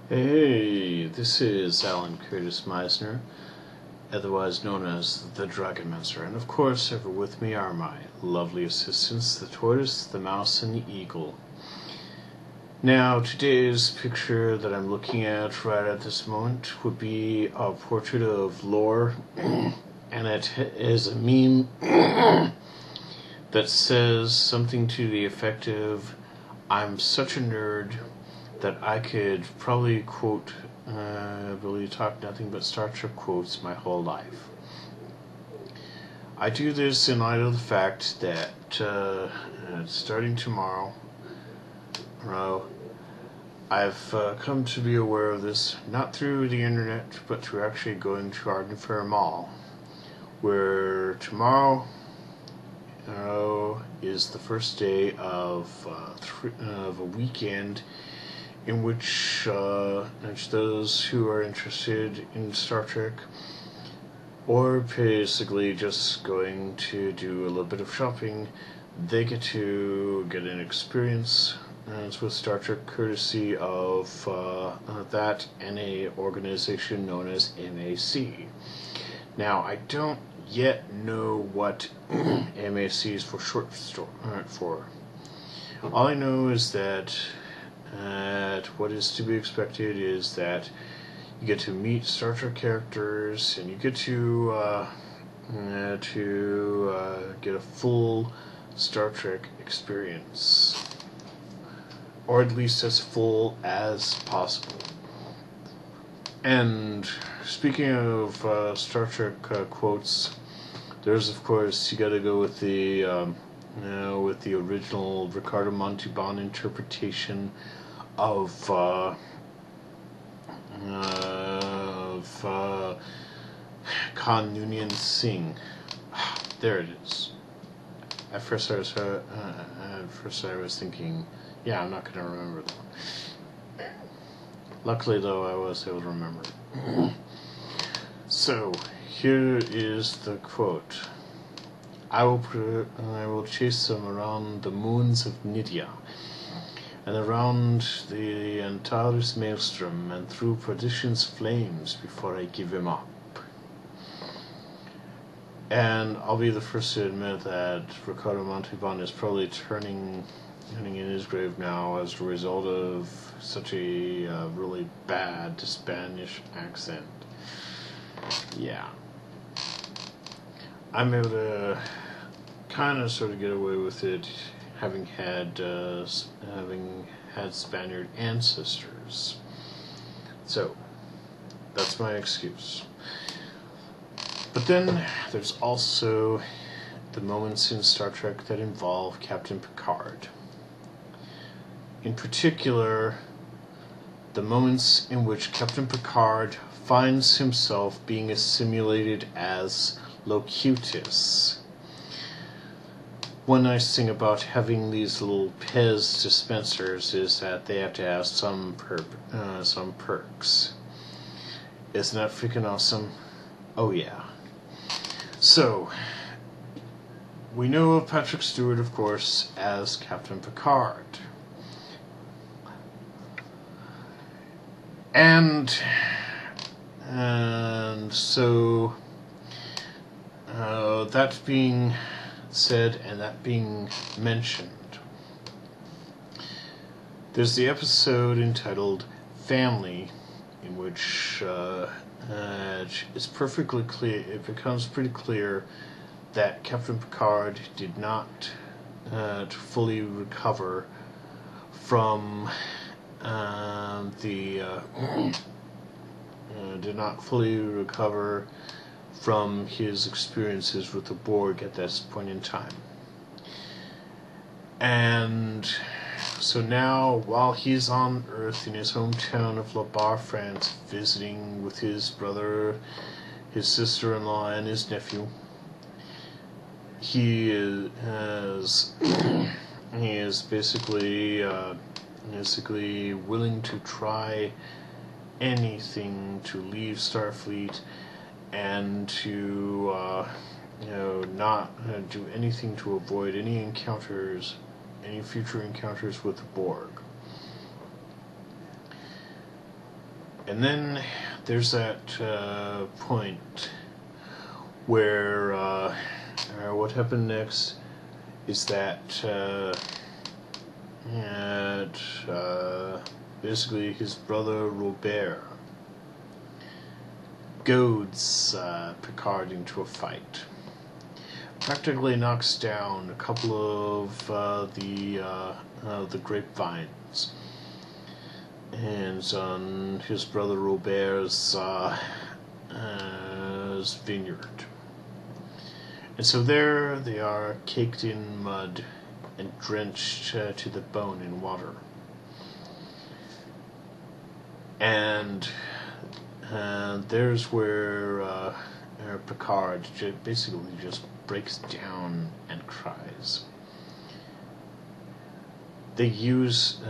Hey, this is Alan Curtis Meisner, otherwise known as the Dragonmancer, and of course, ever with me are my lovely assistants, the tortoise, the mouse, and the eagle. Now, today's picture that I'm looking at right at this moment would be a portrait of Lore, and it is a meme that says something to the effect of, "I'm such a nerd that I could probably quote, really talk nothing but Star Trek quotes my whole life." I do this in light of the fact that starting tomorrow, I've come to be aware of this not through the internet, but through actually going to Arden Fair Mall, where tomorrow is the first day of a weekend in which those who are interested in Star Trek, or basically just going to do a little bit of shopping, they get to get an experience with Star Trek courtesy of that and a organization known as MAC. Now, I don't yet know what MAC is for short for. All I know is that what is to be expected is that you get to meet Star Trek characters, and you get to get a full Star Trek experience, or at least as full as possible. And speaking of Star Trek quotes, there's of course you got to go with the original Ricardo Montalban interpretation of Khan Noonien Singh. There it is. At first I was thinking, yeah, I'm not going to remember that. Luckily, though, I was able to remember it. So here is the quote. I will chase them around the moons of Nydia, and around the Antares maelstrom, and through perdition's flames before I give him up. And I'll be the first to admit that Ricardo Montalban is probably turning in his grave now as a result of such a really bad Spanish accent. Yeah. I'm able to kind of sort of get away with it, having had Spaniard ancestors. So that's my excuse. But then there's also the moments in Star Trek that involve Captain Picard. In particular, the moments in which Captain Picard finds himself being assimilated as Locutus. One nice thing about having these little Pez dispensers is that they have to have some perks. Isn't that freaking awesome? Oh yeah. So, we know of Patrick Stewart, of course, as Captain Picard. And so, that being said and that being mentioned, there's the episode entitled Family, in which it's perfectly clear, it becomes pretty clear that Captain Picard did not fully recover from his experiences with the Borg at this point in time. And so now, while he's on Earth in his hometown of La Barre, France, visiting with his brother, his sister-in-law, and his nephew, he is basically willing to try anything to leave Starfleet and to not do anything to avoid any future encounters with the Borg. And then there's that point where what happened next is that basically his brother Robert goads Picard into a fight. Practically knocks down a couple of the grapevines, and on his brother Robert's vineyard. And so there they are, caked in mud and drenched to the bone in water. And there's where Picard basically just breaks down and cries. They use,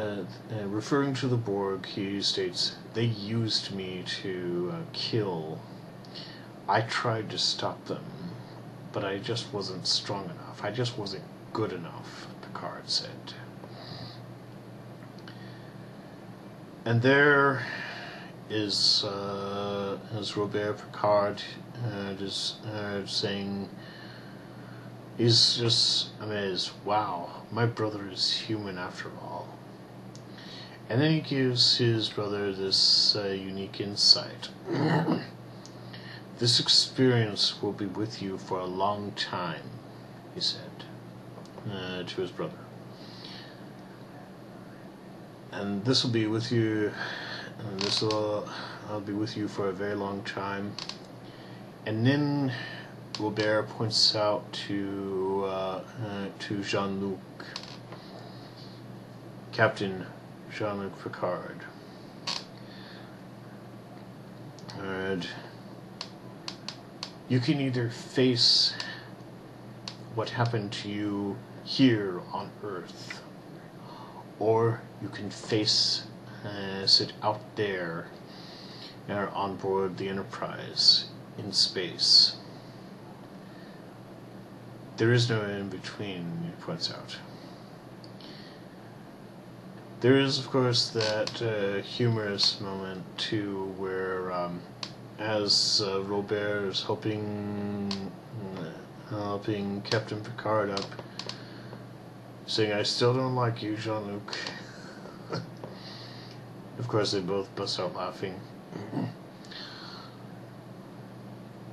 referring to the Borg, he states, "They used me to kill. I tried to stop them, but I just wasn't strong enough. I just wasn't good enough," Picard said. And there is Robert Picard just saying, he's just amazed. Wow, my brother is human after all. And then he gives his brother this unique insight. "This experience will be with you for a long time," he said to his brother. "And this will be with you, and I'll be with you for a very long time." And then Robert points out to Jean-Luc, Captain Jean-Luc Picard. And you can either face what happened to you here on Earth, or you can face it out there on board the Enterprise in space. There is no in between, he points out. There is, of course, that humorous moment too, where as Robert is helping Captain Picard up, saying, "I still don't like you, Jean-Luc." Of course, they both bust out laughing.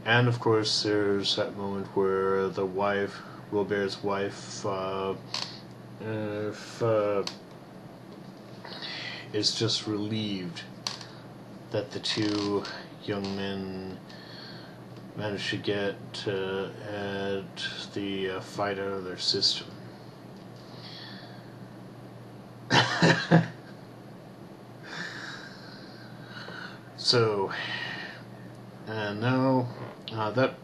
And of course, there's that moment where the wife, Robert's wife, is just relieved that the two young men managed to get at the fight out of their system. So, and now that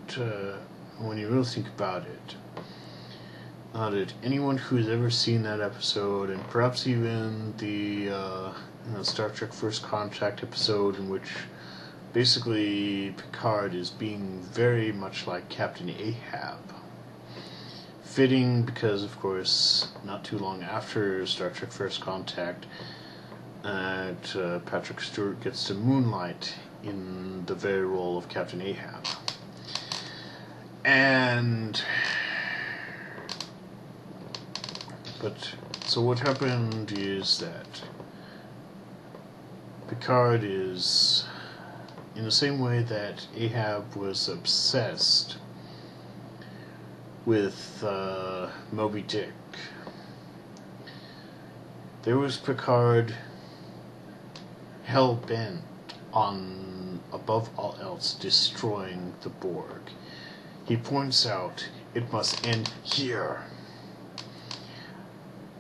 when you really think about it, anyone who's ever seen that episode, and perhaps even the Star Trek First Contact episode, in which basically Picard is being very much like Captain Ahab. Fitting because, of course, not too long after Star Trek First Contact, Patrick Stewart gets to moonlight in the very role of Captain Ahab. So what happened is that Picard is, in the same way that Ahab was obsessed with Moby Dick, there was Picard hell-bent on, above all else, destroying the Borg. He points out, "It must end here."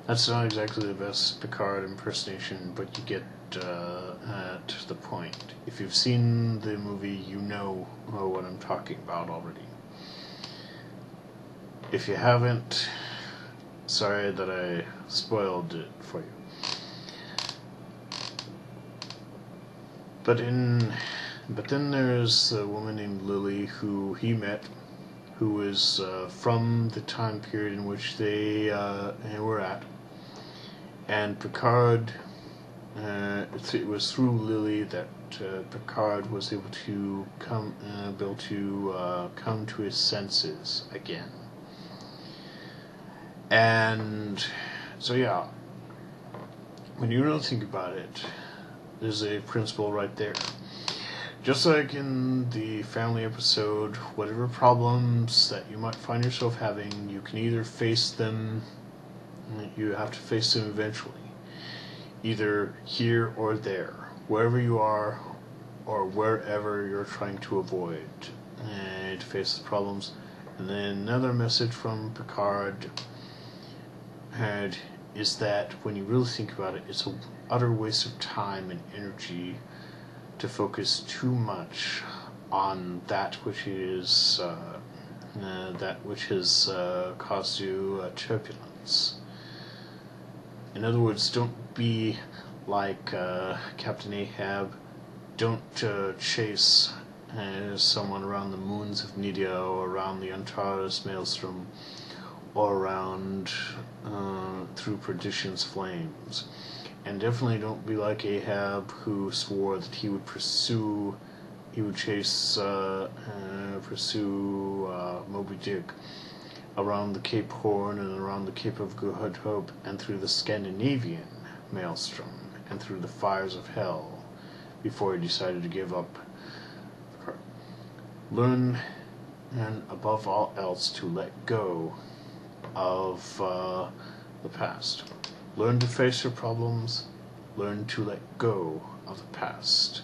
That's not exactly the best Picard impersonation, but you get at the point. If you've seen the movie, you know what I'm talking about already. If you haven't, sorry that I spoiled it for you. But then there's a woman named Lily who he met, who was from the time period in which they were at, and Picard it was through Lily that Picard was able to come to his senses again. And so yeah, when you really think about it, there's a principle right there. Just like in the family episode, whatever problems that you might find yourself having, you can either face them, you have to face them eventually. Either here or there, wherever you are, or wherever you're trying to avoid, and to face the problems. And then another message from Picard is that when you really think about it, it's an utter waste of time and energy to focus too much on that which has caused you turbulence. In other words, don't be like Captain Ahab. Don't chase someone around the moons of Nydia, or around the Antares Maelstrom, or around through perdition's flames. And definitely don't be like Ahab, who swore that he would pursue Moby Dick around the Cape Horn and around the Cape of Good Hope and through the Scandinavian Maelstrom and through the fires of hell before he decided to give up. Learn, and above all else, to let go of the past. Learn to face your problems. Learn to let go of the past.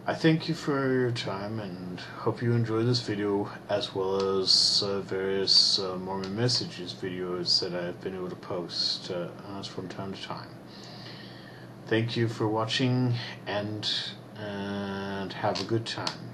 I thank you for your time and hope you enjoy this video, as well as various Mormon Messages videos that I've been able to post from time to time. Thank you for watching, and have a good time.